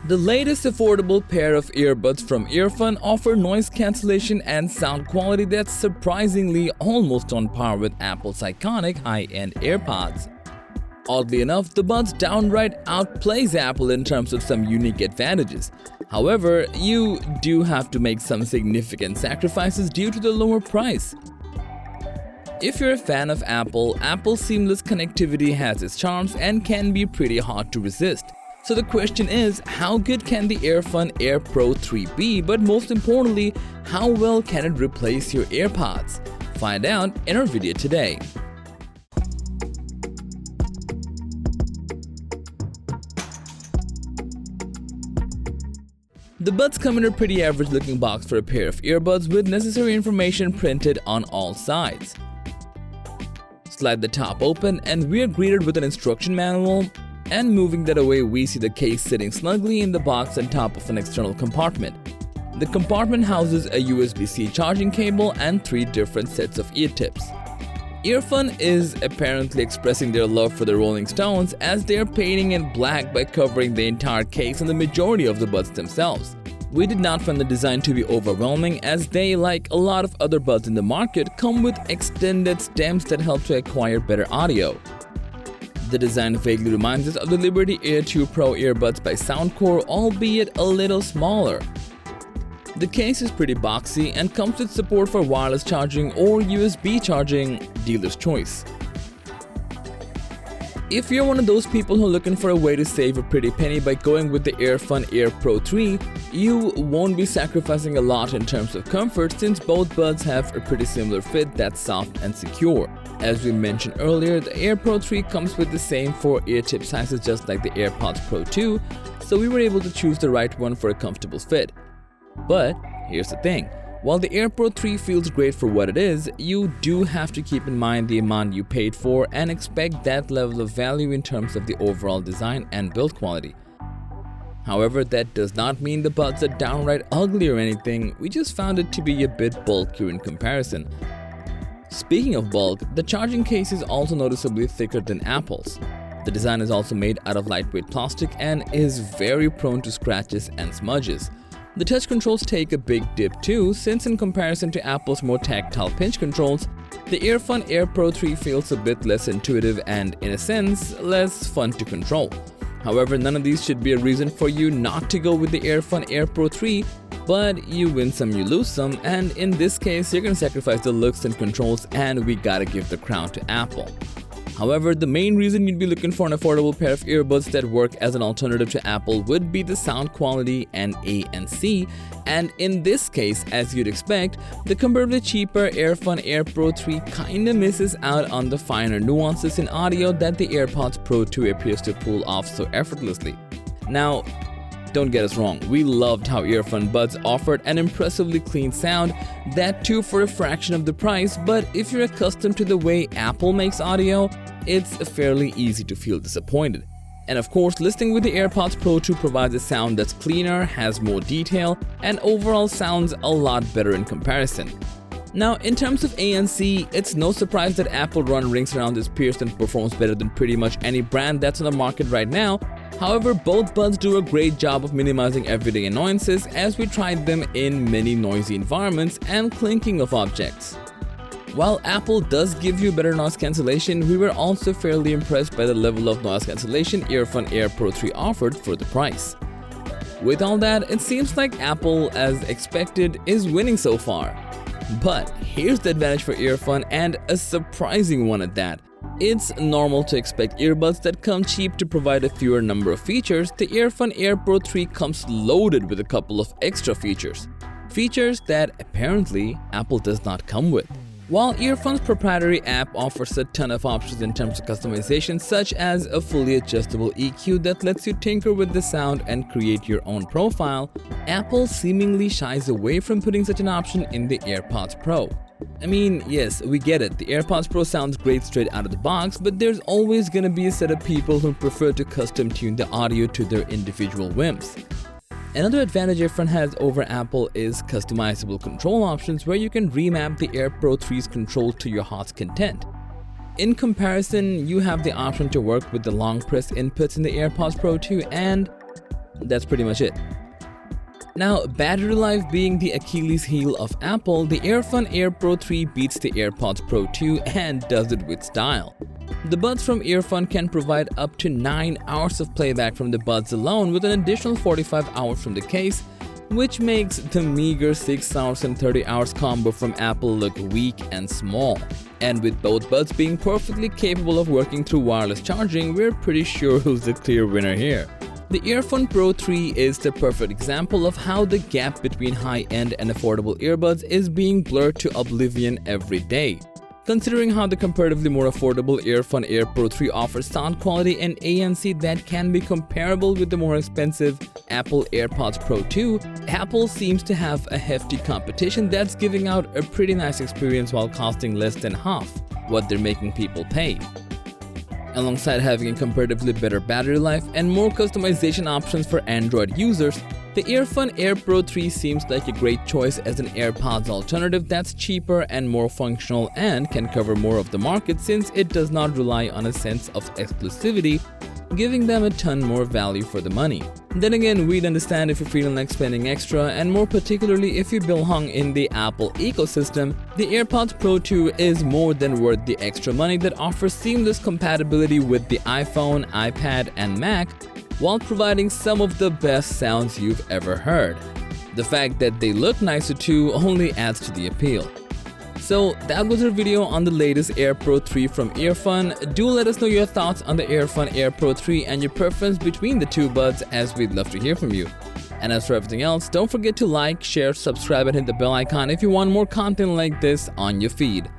The latest affordable pair of earbuds from EarFun offer noise cancellation and sound quality that's surprisingly almost on par with Apple's iconic high-end AirPods. Oddly enough, the Buds downright outplays Apple in terms of some unique advantages. However, you do have to make some significant sacrifices due to the lower price. If you're a fan of Apple's seamless connectivity has its charms and can be pretty hard to resist. So the question is, how good can the EarFun Air Pro 3 be, but most importantly, how well can it replace your AirPods? Find out in our video today. The Buds come in a pretty average looking box for a pair of earbuds with necessary information printed on all sides. Slide the top open and we are greeted with an instruction manual, and moving that away we see the case sitting snugly in the box on top of an external compartment. The compartment houses a USB-C charging cable and 3 different sets of ear tips. EarFun is apparently expressing their love for the Rolling Stones as they are painting in black by covering the entire case and the majority of the Buds themselves. We did not find the design to be overwhelming as they, like a lot of other Buds in the market, come with extended stems that help to acquire better audio. The design vaguely reminds us of the Liberty Air 2 Pro earbuds by Soundcore, albeit a little smaller. The case is pretty boxy and comes with support for wireless charging or USB charging, dealer's choice. If you're one of those people who are looking for a way to save a pretty penny by going with the EarFun Air Pro 3, you won't be sacrificing a lot in terms of comfort since both Buds have a pretty similar fit that's soft and secure. As we mentioned earlier, the Air Pro 3 comes with the same 4 ear tip sizes just like the AirPods Pro 2, so we were able to choose the right one for a comfortable fit. But here's the thing, while the Air Pro 3 feels great for what it is, you do have to keep in mind the amount you paid for and expect that level of value in terms of the overall design and build quality. However, that does not mean the Buds are downright ugly or anything, we just found it to be a bit bulkier in comparison. Speaking of bulk, the charging case is also noticeably thicker than Apple's. The design is also made out of lightweight plastic and is very prone to scratches and smudges. The touch controls take a big dip too, since in comparison to Apple's more tactile pinch controls, the EarFun Air Pro 3 feels a bit less intuitive and, in a sense, less fun to control. However, none of these should be a reason for you not to go with the EarFun Air Pro 3, but you win some, you lose some, and in this case, you're gonna sacrifice the looks and controls, and we gotta give the crown to Apple. However, the main reason you'd be looking for an affordable pair of earbuds that work as an alternative to Apple would be the sound quality and ANC, and in this case, as you'd expect, the comparably cheaper EarFun Air Pro 3 kinda misses out on the finer nuances in audio that the AirPods Pro 2 appears to pull off so effortlessly. Now, don't get us wrong, we loved how EarFun Buds offered an impressively clean sound, that too for a fraction of the price, but if you're accustomed to the way Apple makes audio, it's fairly easy to feel disappointed. And of course, listening with the AirPods Pro 2 provides a sound that's cleaner, has more detail, and overall sounds a lot better in comparison. Now, in terms of ANC, it's no surprise that Apple run rings around this pierce and performs better than pretty much any brand that's on the market right now. However, both Buds do a great job of minimizing everyday annoyances as we tried them in many noisy environments and clinking of objects. While Apple does give you better noise cancellation, we were also fairly impressed by the level of noise cancellation EarFun Air Pro 3 offered for the price. With all that, it seems like Apple, as expected, is winning so far. But here's the advantage for EarFun, and a surprising one at that. It's normal to expect earbuds that come cheap to provide a fewer number of features. The EarFun Air Pro 3 comes loaded with a couple of extra features. Features that apparently Apple does not come with. While EarFun's proprietary app offers a ton of options in terms of customization, such as a fully adjustable EQ that lets you tinker with the sound and create your own profile, Apple seemingly shies away from putting such an option in the AirPods Pro. I mean, yes, we get it, the AirPods Pro sounds great straight out of the box, but there's always gonna be a set of people who prefer to custom tune the audio to their individual whims. Another advantage EarFun has over Apple is customizable control options where you can remap the Air Pro 3's control to your heart's content. In comparison, you have the option to work with the long press inputs in the AirPods Pro 2 and that's pretty much it. Now, battery life being the Achilles heel of Apple, the EarFun Air Pro 3 beats the AirPods Pro 2 and does it with style. The buds from EarFun can provide up to 9 hours of playback from the buds alone, with an additional 45 hours from the case, which makes the meager 6 hours and 30 hours combo from Apple look weak and small. And with both buds being perfectly capable of working through wireless charging, we're pretty sure who's the clear winner here. The EarFun Pro 3 is the perfect example of how the gap between high-end and affordable earbuds is being blurred to oblivion every day. Considering how the comparatively more affordable EarFun Air Pro 3 offers sound quality and ANC that can be comparable with the more expensive Apple AirPods Pro 2, Apple seems to have a hefty competition that's giving out a pretty nice experience while costing less than half what they're making people pay. Alongside having a comparatively better battery life and more customization options for Android users, the EarFun Air Pro 3 seems like a great choice as an AirPods alternative that's cheaper and more functional and can cover more of the market since it does not rely on a sense of exclusivity, giving them a ton more value for the money. Then again, we'd understand if you're feeling like spending extra, and more particularly if you belong in the Apple ecosystem, the AirPods Pro 2 is more than worth the extra money that offers seamless compatibility with the iPhone, iPad, and Mac, while providing some of the best sounds you've ever heard. The fact that they look nicer too only adds to the appeal. So that was our video on the latest Air Pro 3 from EarFun. Do let us know your thoughts on the EarFun Air Pro 3 and your preference between the two buds, as we'd love to hear from you. And as for everything else, don't forget to like, share, subscribe, and hit the bell icon if you want more content like this on your feed.